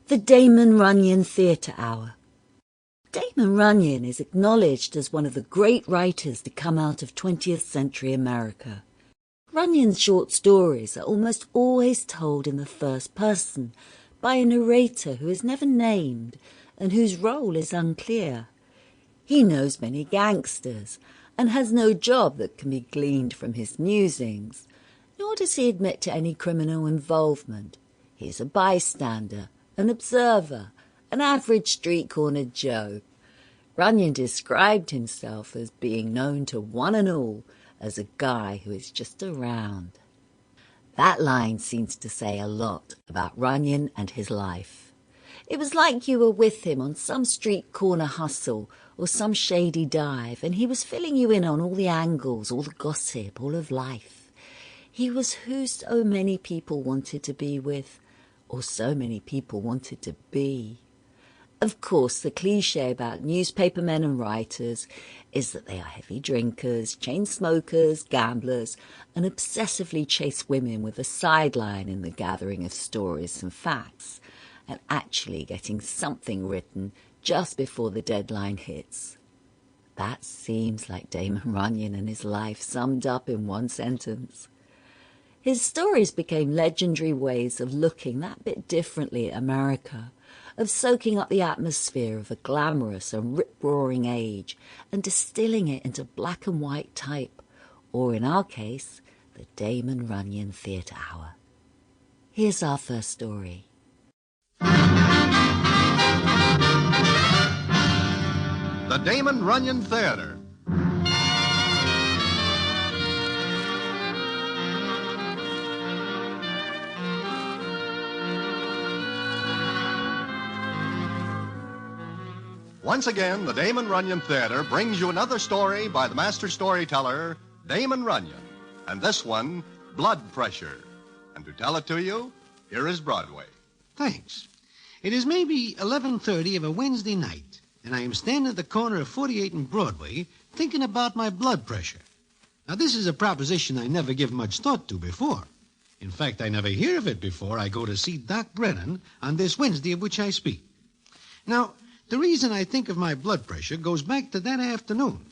The Damon Runyon Theatre Hour. Damon Runyon is acknowledged as one of the great writers to come out of 20th century America. Runyon's short stories are almost always told in the first person by a narrator who is never named and whose role is unclear. He knows many gangsters and has no job that can be gleaned from his musings, nor does he admit to any criminal involvement. He is a bystander, an observer, an average street-cornered Joe. Runyon described himself as being known to one and all as a guy who is just around. That line seems to say a lot about Runyon and his life. It was like you were with him on some street corner hustle or some shady dive, and he was filling you in on all the angles, all the gossip, all of life. He was who so many people wanted to be with, or so many people wanted to be. Of course, the cliché about newspapermen and writers is that they are heavy drinkers, chain smokers, gamblers, and obsessively chase women with a sideline in the gathering of stories and facts, and actually getting something written just before the deadline hits. That seems like Damon Runyon and his life summed up in one sentence. His stories became legendary ways of looking that bit differently at America, of soaking up the atmosphere of a glamorous and rip-roaring age and distilling it into black and white type, or in our case, the Damon Runyon Theatre Hour. Here's our first story. The Damon Runyon Theatre. Once again, the Damon Runyon Theatre brings you another story by the master storyteller, Damon Runyon. And this one, Blood Pressure. And to tell it to you, here is Broadway. Thanks. It is maybe 11:30 of a Wednesday night, and I am standing at the corner of 48 and Broadway thinking about my blood pressure. Now, this is a proposition I never give much thought to before. In fact, I never hear of it before I go to see Doc Brennan on this Wednesday of which I speak. Now, the reason I think of my blood pressure goes back to that afternoon.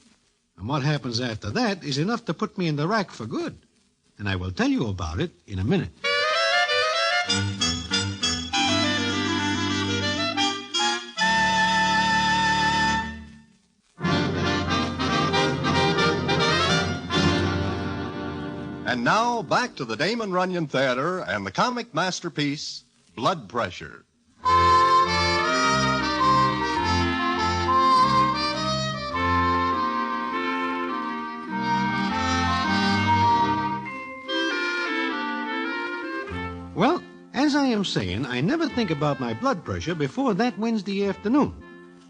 And what happens after that is enough to put me in the rack for good. And I will tell you about it in a minute. And now, back to the Damon Runyon Theatre and the comic masterpiece, Blood Pressure. Well, as I am saying, I never think about my blood pressure before that Wednesday afternoon,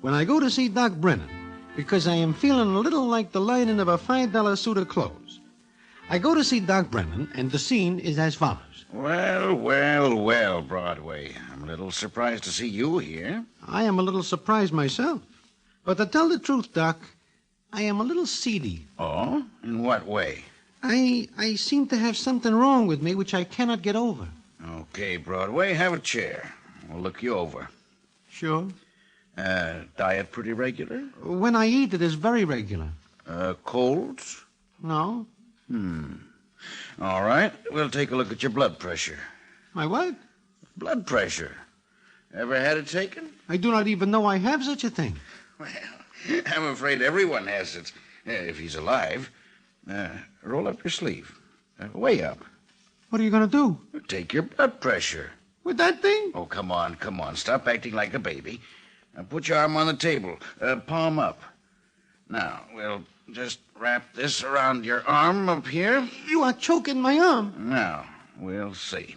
when I go to see Doc Brennan, because I am feeling a little like the lining of a $5 suit of clothes. I go to see Doc Brennan, and the scene is as follows. Well, Broadway. I'm a little surprised to see you here. I am a little surprised myself. But to tell the truth, Doc, I am a little seedy. Oh? In what way? I seem to have something wrong with me which I cannot get over. Okay, Broadway, have a chair. We'll look you over. Sure. Diet pretty regular? When I eat, it is very regular. Colds? No. All right, we'll take a look at your blood pressure. My what? Blood pressure. Ever had it taken? I do not even know I have such a thing. Well, I'm afraid everyone has it, if he's alive. Roll up your sleeve. Way up. What are you going to do? Take your blood pressure. With that thing? Oh, come on. Stop acting like a baby. Now, put your arm on the table, palm up. Now, we'll just wrap this around your arm up here. You are choking my arm. Now, we'll see.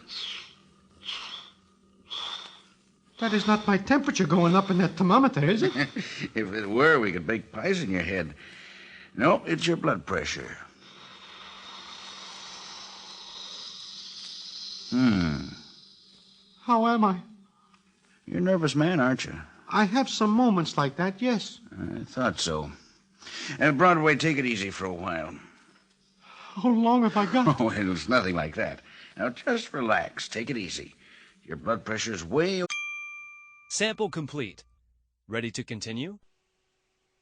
That is not my temperature going up in that thermometer, is it? If it were, we could bake pies in your head. No, it's your blood pressure. How am I? You're a nervous man, aren't you? I have some moments like that, yes. I thought so. Broadway, take it easy for a while. How long have I got? Oh, it's nothing like that. Now, just relax. Take it easy. Your blood pressure's way... Sample complete. Ready to continue?